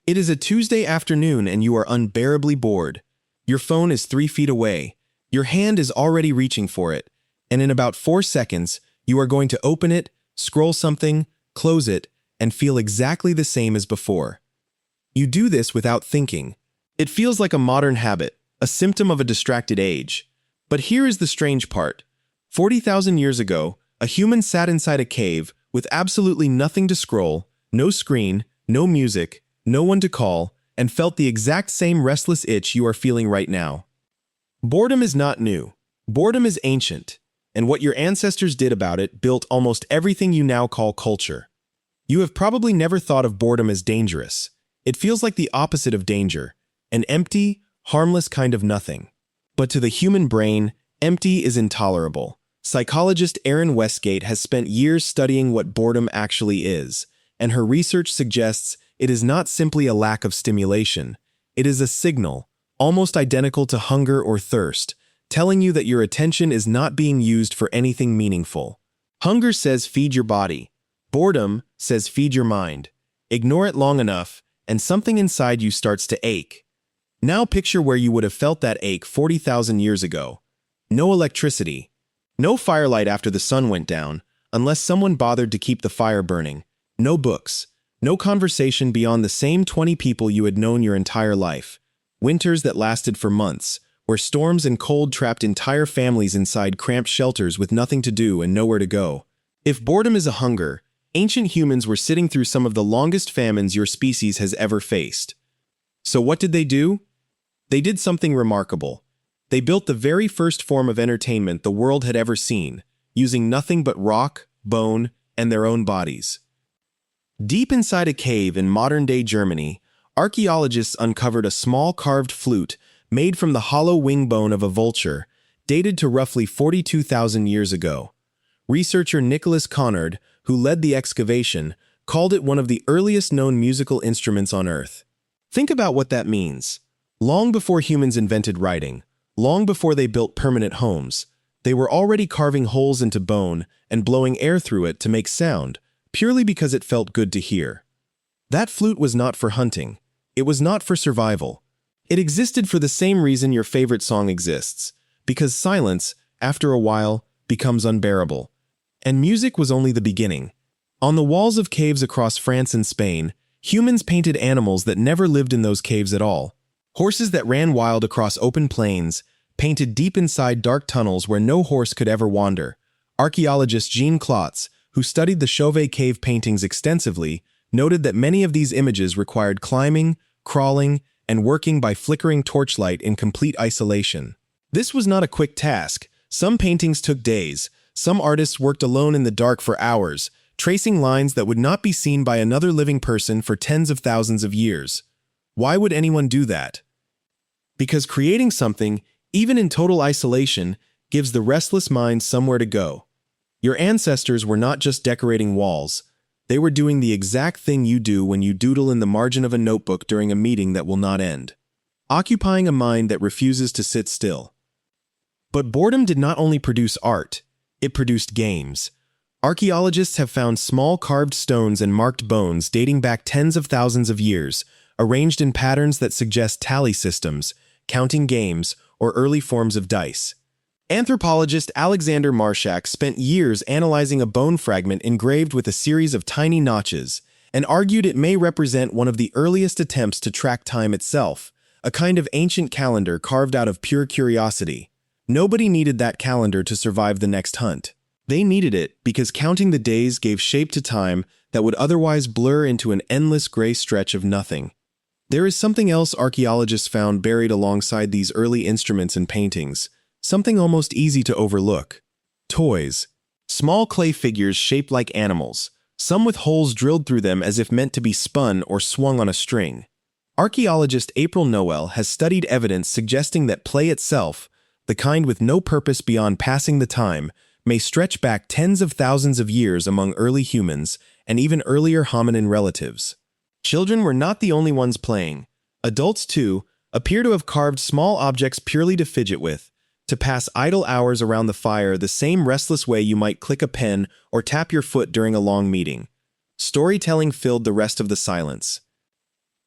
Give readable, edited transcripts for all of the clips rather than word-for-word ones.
It is a Tuesday afternoon and you are unbearably bored. Your phone is 3 feet away. Your hand is already reaching for it, and in about 4 seconds, you are going to open it, scroll something, close it, and feel exactly the same as before. You do this without thinking. It feels like a modern habit, a symptom of a distracted age. But here is the strange part. 40,000 years ago, a human sat inside a cave with absolutely nothing to scroll, no screen, no music, no one to call, and felt the exact same restless itch you are feeling right now. Boredom is not new. Boredom is ancient, and what your ancestors did about it built almost everything you now call culture. You have probably never thought of boredom as dangerous. It feels like the opposite of danger, an empty, harmless kind of nothing. But to the human brain, empty is intolerable. Psychologist Erin Westgate has spent years studying what boredom actually is, and her research suggests it is not simply a lack of stimulation. It is a signal, almost identical to hunger or thirst, telling you that your attention is not being used for anything meaningful. Hunger says feed your body. Boredom says feed your mind. Ignore it long enough, and something inside you starts to ache. Now picture where you would have felt that ache 40,000 years ago. No electricity. No firelight after the sun went down, unless someone bothered to keep the fire burning. No books. No conversation beyond the same 20 people you had known your entire life. Winters that lasted for months, where storms and cold trapped entire families inside cramped shelters with nothing to do and nowhere to go. If boredom is a hunger, ancient humans were sitting through some of the longest famines your species has ever faced. So what did they do? They did something remarkable. They built the very first form of entertainment the world had ever seen, using nothing but rock, bone, and their own bodies. Deep inside a cave in modern-day Germany, archaeologists uncovered a small carved flute made from the hollow wing bone of a vulture, dated to roughly 42,000 years ago. Researcher Nicholas Conard, who led the excavation, called it one of the earliest known musical instruments on Earth. Think about what that means. Long before humans invented writing, long before they built permanent homes, they were already carving holes into bone and blowing air through it to make sound, purely because it felt good to hear. That flute was not for hunting. It was not for survival. It existed for the same reason your favorite song exists, because silence, after a while, becomes unbearable. And music was only the beginning. On the walls of caves across France and Spain, humans painted animals that never lived in those caves at all. Horses that ran wild across open plains, painted deep inside dark tunnels where no horse could ever wander. Archaeologist Jean Klotz, who studied the Chauvet cave paintings extensively, noted that many of these images required climbing, crawling, and working by flickering torchlight in complete isolation. This was not a quick task. Some paintings took days. Some artists worked alone in the dark for hours, tracing lines that would not be seen by another living person for tens of thousands of years. Why would anyone do that? Because creating something, even in total isolation, gives the restless mind somewhere to go. Your ancestors were not just decorating walls. They were doing the exact thing you do when you doodle in the margin of a notebook during a meeting that will not end. Occupying a mind that refuses to sit still. But boredom did not only produce art, it produced games. Archaeologists have found small carved stones and marked bones dating back tens of thousands of years, arranged in patterns that suggest tally systems, counting games, or early forms of dice. Anthropologist Alexander Marshak spent years analyzing a bone fragment engraved with a series of tiny notches and argued it may represent one of the earliest attempts to track time itself, a kind of ancient calendar carved out of pure curiosity. Nobody needed that calendar to survive the next hunt. They needed it because counting the days gave shape to time that would otherwise blur into an endless gray stretch of nothing. There is something else archaeologists found buried alongside these early instruments and paintings. Something almost easy to overlook. Toys. Small clay figures shaped like animals, some with holes drilled through them as if meant to be spun or swung on a string. Archaeologist April Noel has studied evidence suggesting that play itself, the kind with no purpose beyond passing the time, may stretch back tens of thousands of years among early humans and even earlier hominin relatives. Children were not the only ones playing. Adults, too, appear to have carved small objects purely to fidget with, to pass idle hours around the fire the same restless way you might click a pen or tap your foot during a long meeting. Storytelling filled the rest of the silence.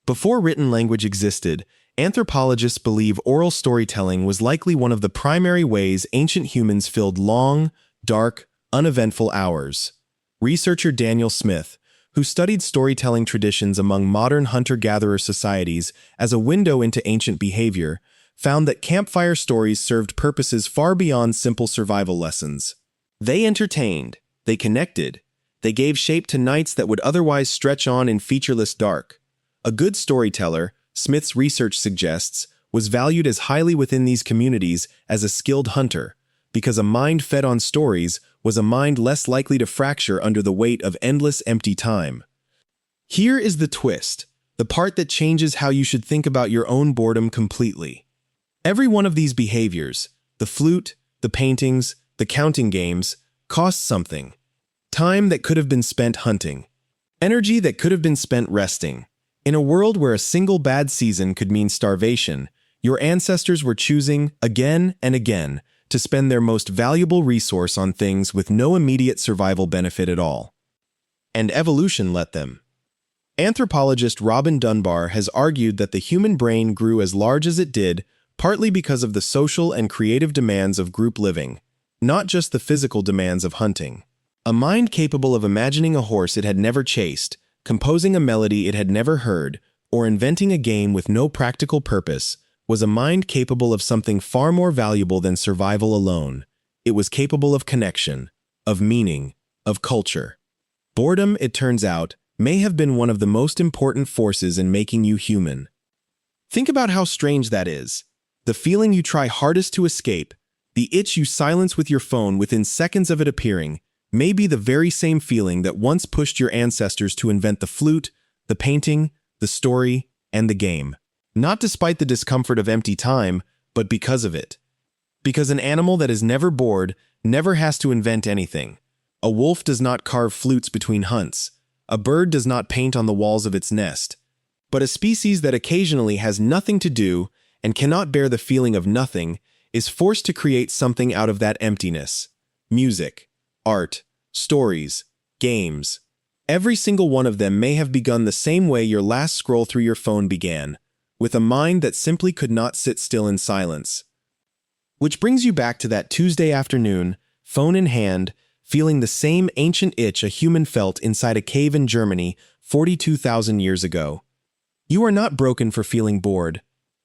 Before written language existed, anthropologists believe oral storytelling was likely one of the primary ways ancient humans filled long, dark, uneventful hours. Researcher Daniel Smith, who studied storytelling traditions among modern hunter-gatherer societies as a window into ancient behavior, found that campfire stories served purposes far beyond simple survival lessons. They entertained, they connected, they gave shape to nights that would otherwise stretch on in featureless dark. A good storyteller, Smith's research suggests, was valued as highly within these communities as a skilled hunter, because a mind fed on stories was a mind less likely to fracture under the weight of endless empty time. Here is the twist, the part that changes how you should think about your own boredom completely. Every one of these behaviors, the flute, the paintings, the counting games, costs something. Time that could have been spent hunting. Energy that could have been spent resting. In a world where a single bad season could mean starvation, your ancestors were choosing, again and again, to spend their most valuable resource on things with no immediate survival benefit at all. And evolution let them. Anthropologist Robin Dunbar has argued that the human brain grew as large as it did partly because of the social and creative demands of group living, not just the physical demands of hunting. A mind capable of imagining a horse it had never chased, composing a melody it had never heard, or inventing a game with no practical purpose, was a mind capable of something far more valuable than survival alone. It was capable of connection, of meaning, of culture. Boredom, it turns out, may have been one of the most important forces in making you human. Think about how strange that is. The feeling you try hardest to escape, the itch you silence with your phone within seconds of it appearing, may be the very same feeling that once pushed your ancestors to invent the flute, the painting, the story, and the game. Not despite the discomfort of empty time, but because of it. Because an animal that is never bored never has to invent anything. A wolf does not carve flutes between hunts. A bird does not paint on the walls of its nest. But a species that occasionally has nothing to do and cannot bear the feeling of nothing is forced to create something out of that emptiness. Music, art, stories, games. Every single one of them may have begun the same way your last scroll through your phone began, with a mind that simply could not sit still in silence. Which brings you back to that Tuesday afternoon, phone in hand, feeling the same ancient itch a human felt inside a cave in Germany 42,000 years ago. You are not broken for feeling bored.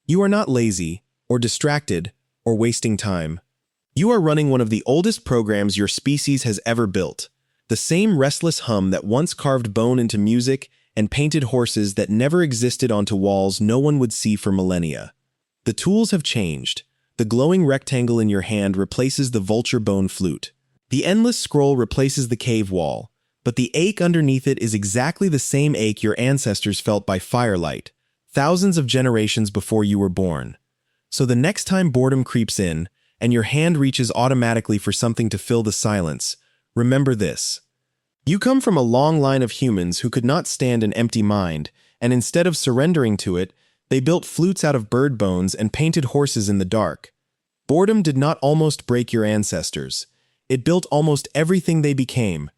You are not lazy, or distracted, or wasting time. You are running one of the oldest programs your species has ever built. The same restless hum that once carved bone into music and painted horses that never existed onto walls no one would see for millennia. The tools have changed. The glowing rectangle in your hand replaces the vulture bone flute. The endless scroll replaces the cave wall. But the ache underneath it is exactly the same ache your ancestors felt by firelight, thousands of generations before you were born. So the next time boredom creeps in, and your hand reaches automatically for something to fill the silence, remember this. You come from a long line of humans who could not stand an empty mind, and instead of surrendering to it, they built flutes out of bird bones and painted horses in the dark. Boredom did not almost break your ancestors. It built almost everything they became,